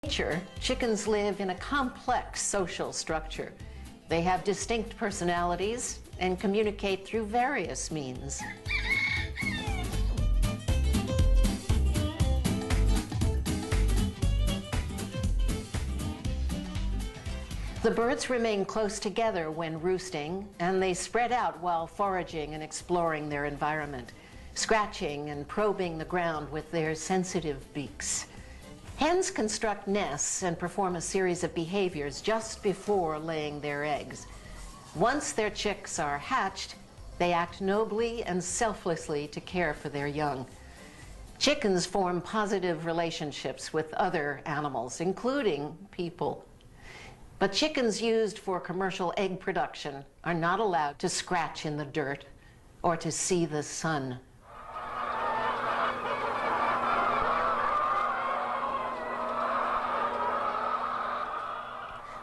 nature, chickens live in a complex social structure. They have distinct personalities and communicate through various means. The birds remain close together when roosting, and they spread out while foraging and exploring their environment, scratching and probing the ground with their sensitive beaks. Hens construct nests and perform a series of behaviors just before laying their eggs. Once their chicks are hatched, they act nobly and selflessly to care for their young. Chickens form positive relationships with other animals, including people. But chickens used for commercial egg production are not allowed to scratch in the dirt or to see the sun.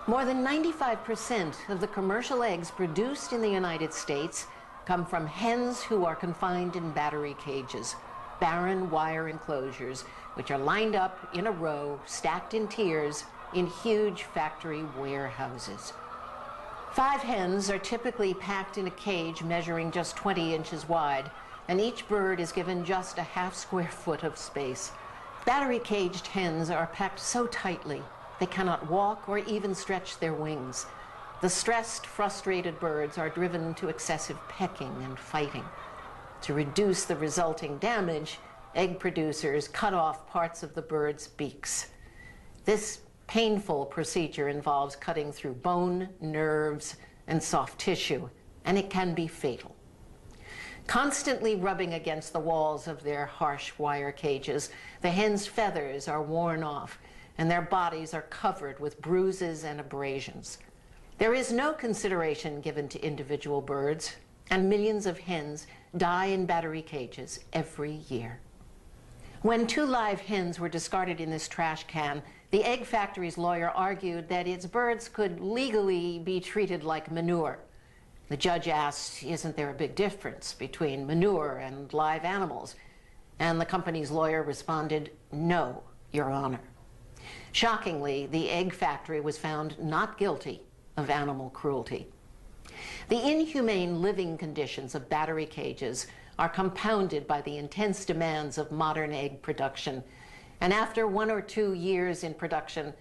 More than 95% of the commercial eggs produced in the United States come from hens who are confined in battery cages, barren wire enclosures, which are lined up in a row, stacked in tiers, in huge factory warehouses. 5 hens are typically packed in a cage measuring just 20 inches wide, and each bird is given just a half square foot of space. Battery caged hens are packed so tightly they cannot walk or even stretch their wings. The stressed, frustrated birds are driven to excessive pecking and fighting. To reduce the resulting damage, egg producers cut off parts of the birds' beaks. This painful procedure involves cutting through bone, nerves, and soft tissue, and it can be fatal. Constantly rubbing against the walls of their harsh wire cages, the hens' feathers are worn off, and their bodies are covered with bruises and abrasions. There is no consideration given to individual birds, and millions of hens die in battery cages every year. When 2 live hens were discarded in this trash can, the egg factory's lawyer argued that its birds could legally be treated like manure. The judge asked, isn't there a big difference between manure and live animals? And the company's lawyer responded, no, Your Honor. Shockingly, the egg factory was found not guilty of animal cruelty. The inhumane living conditions of battery cages are compounded by the intense demands of modern egg production. And after 1 or 2 years in production,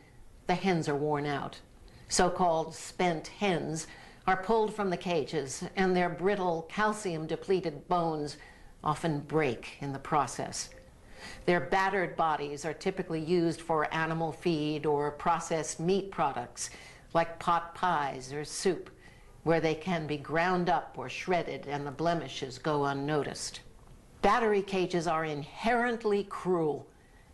the hens are worn out. So-called spent hens are pulled from the cages, and their brittle, calcium-depleted bones often break in the process. Their battered bodies are typically used for animal feed or processed meat products, like pot pies or soup, where they can be ground up or shredded and the blemishes go unnoticed. Battery cages are inherently cruel,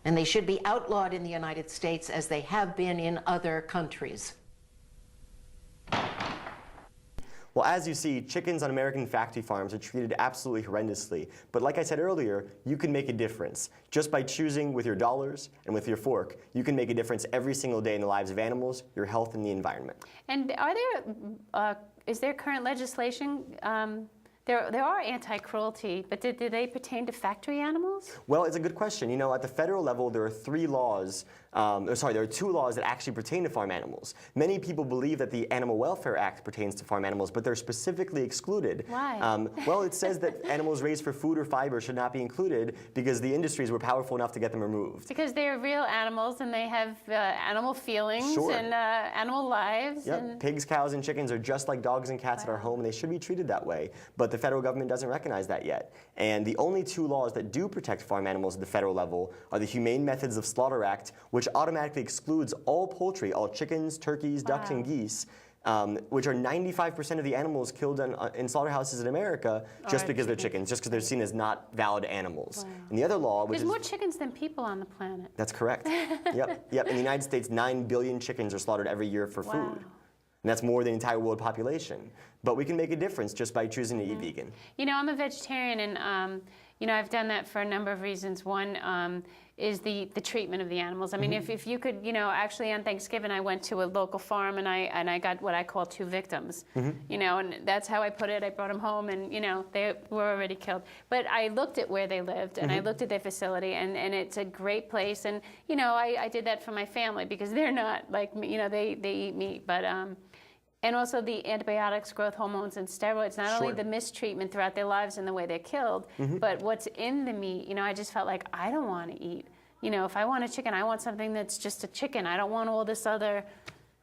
and they should be outlawed in the United States as they have been in other countries. Well, as you see, chickens on American factory farms are treated absolutely horrendously. But like I said earlier, you can make a difference. Just by choosing with your dollars and with your fork, you can make a difference every single day in the lives of animals, your health, and the environment. And is there current legislation? There are anti-cruelty, but do they pertain to factory animals? Well, it's a good question. You know, at the federal level, there are 3 laws, there are 2 laws that actually pertain to farm animals. Many people believe that the Animal Welfare Act pertains to farm animals, but they're specifically excluded. Why? Well, it says that animals raised for food or fiber should not be included because the industries were powerful enough to get them removed. Because they're real animals and they have animal feelings and animal lives. Yep. And pigs, cows, and chickens are just like dogs and cats at our home, and they should be treated that way. But the federal government doesn't recognize that yet. And the only 2 laws that do protect farm animals at the federal level are the Humane Methods of Slaughter Act, which automatically excludes all poultry, all chickens, turkeys, ducks, and geese, which are 95% of the animals killed in slaughterhouses in America just because they're chickens, just because they're seen as not valid animals. Wow. And the other law, which There's more chickens than people on the planet. That's correct. Yep. In the United States, 9 billion chickens are slaughtered every year for food. And that's more than the entire world population. But we can make a difference just by choosing to eat vegan. You know, I'm a vegetarian, and you know, I've done that for a number of reasons. One is the treatment of the animals. I mean, if you could, you know, actually on Thanksgiving I went to a local farm and I got what I call 2 victims. You know, and that's how I put it. I brought them home, and you know, they were already killed. But I looked at where they lived, and I looked at their facility, and it's a great place. And you know, I did that for my family because they're not like me. You know, they eat meat, but and also the antibiotics, growth hormones, and steroids, not only the mistreatment throughout their lives and the way they're killed, but what's in the meat. You know, I just felt like I don't want to eat. You know, if I want a chicken, I want something that's just a chicken. I don't want all this other,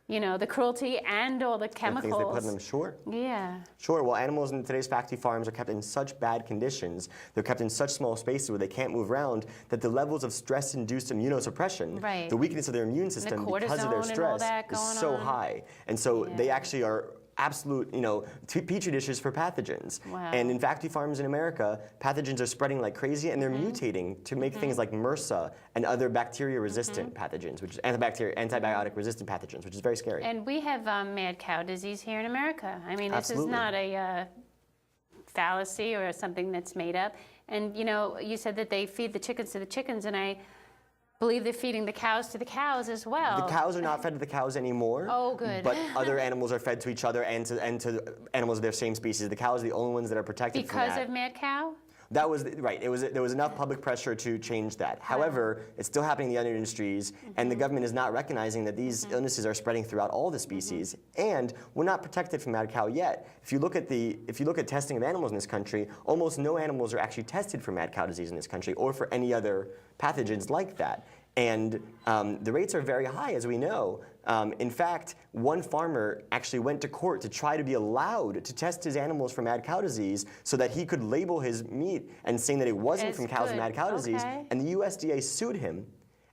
you know, the cruelty and all the chemicals. The things they put in them, sure. Yeah. Sure, well, animals in today's factory farms are kept in such bad conditions, they're kept in such small spaces where they can't move around, that the levels of stress-induced immunosuppression, the weakness of their immune system because of their stress, is so high. And so they actually are absolute, you know, petri dishes for pathogens. And in factory farms in America, pathogens are spreading like crazy, and they're mutating to make things like MRSA and other bacteria-resistant pathogens, which is antibiotic-resistant pathogens, which is very scary. And we have mad cow disease here in America. I mean, this is not a fallacy or something that's made up. And you know, you said that they feed the chickens to the chickens, and I believe they're feeding the cows to the cows as well. The cows are not fed to the cows anymore. Oh, good. But other animals are fed to each other and to animals of their same species. The cows are the only ones that are protected from that. Because of mad cow? That was right. There was enough public pressure to change that. However, it's still happening in the other industries, and the government is not recognizing that these illnesses are spreading throughout all the species, and we're not protected from mad cow yet. If you look at testing of animals in this country, almost no animals are actually tested for mad cow disease in this country or for any other pathogens like that. And the rates are very high, as we know. In fact, one farmer actually went to court to try to be allowed to test his animals for mad cow disease so that he could label his meat and saying that it wasn't from cows with mad cow disease. And the USDA sued him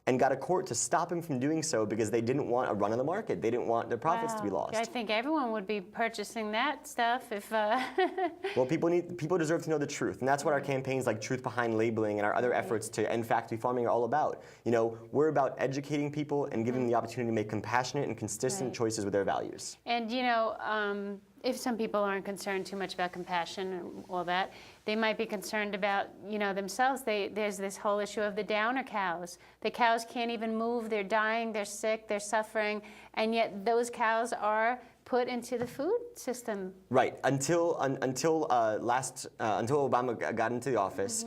and got a court to stop him from doing so because they didn't want a run on the market. They didn't want their profits to be lost. I think everyone would be purchasing that stuff if... Well, people deserve to know the truth, and that's what our campaigns like Truth Behind Labeling and our other efforts to end factory farming are all about. You know, we're about educating people and giving them the opportunity to make compassionate and consistent choices with their values. And you know, if some people aren't concerned too much about compassion and all that, they might be concerned about, you know, themselves. There's this whole issue of the downer cows. The cows can't even move. They're dying. They're sick. They're suffering. And yet those cows are put into the food system. Right. Until Obama got into office,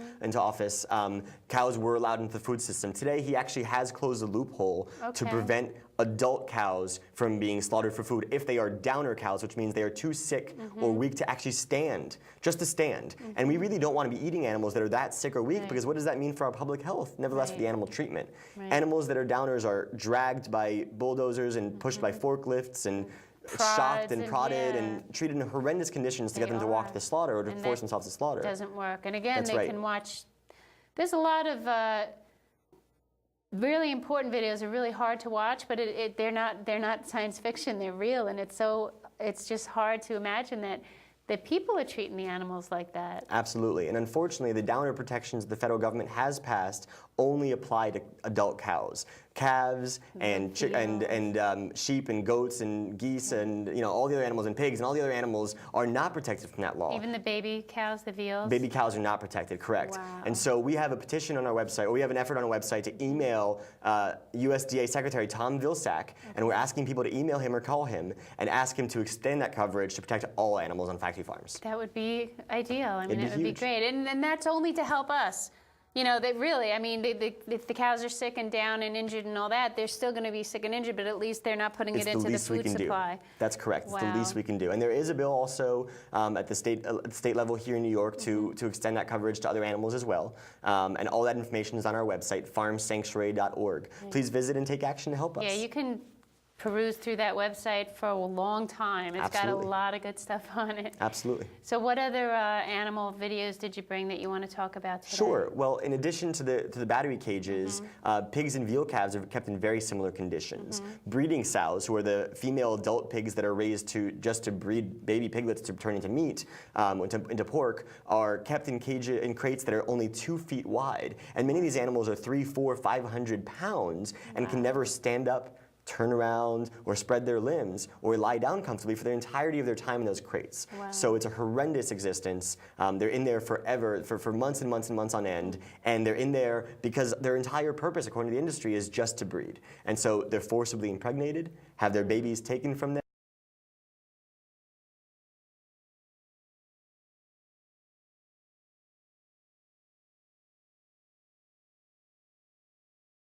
cows were allowed into the food system. Today, he actually has closed the loophole to prevent adult cows from being slaughtered for food if they are downer cows, which means they are too sick or weak to actually stand, just to stand. And we really don't want to be eating animals that are that sick or weak because what does that mean for our public health? Nevertheless, for the animal treatment. Animals that are downers are dragged by bulldozers and pushed by forklifts and shocked and prodded and treated in horrendous conditions to get them to walk to the slaughter or to force themselves to slaughter. Doesn't work. And again, they can watch. There's a lot of really important videos. Are really hard to watch, but they're not science fiction. They're real, and it's just hard to imagine that people are treating the animals like that. Absolutely. And unfortunately, the downer protections the federal government has passed only apply to adult cows. Calves and sheep and goats and geese and all the other animals and pigs and all the other animals are not protected from that law. Even the baby cows, the veals? Baby cows are not protected, correct. Wow. And so we have a petition on our website, or we have an effort on our website to email USDA Secretary Tom Vilsack, and we're asking people to email him or call him and ask him to extend that coverage to protect all animals on factory farms. That would be ideal. I mean, it would be huge. great. And that's only to help us. They really, if the cows are sick and down and injured and all that, they're still going to be sick and injured, but at least they're not putting it into the food supply. That's correct. It's the least we can do. And there is a bill also at the state level here in New York to extend that coverage to other animals as well. And all that information is on our website, farmsanctuary.org. Please visit and take action to help us. Yeah, you can peruse through that website for a long time. It's got a lot of good stuff on it. Absolutely. So what other animal videos did you bring that you want to talk about today? Sure. Well, in addition to the battery cages, pigs and veal calves are kept in very similar conditions. Breeding sows, who are the female adult pigs that are raised just to breed baby piglets to turn into meat, into pork, are kept in crates that are only 2 feet wide. And many of these animals are 300, 400, 500 pounds and can never stand up turn around or spread their limbs or lie down comfortably for the entirety of their time in those crates. Wow. So it's a horrendous existence. They're in there forever, for months and months and months on end, and they're in there because their entire purpose, according to the industry, is just to breed. And so they're forcibly impregnated, have their babies taken from them.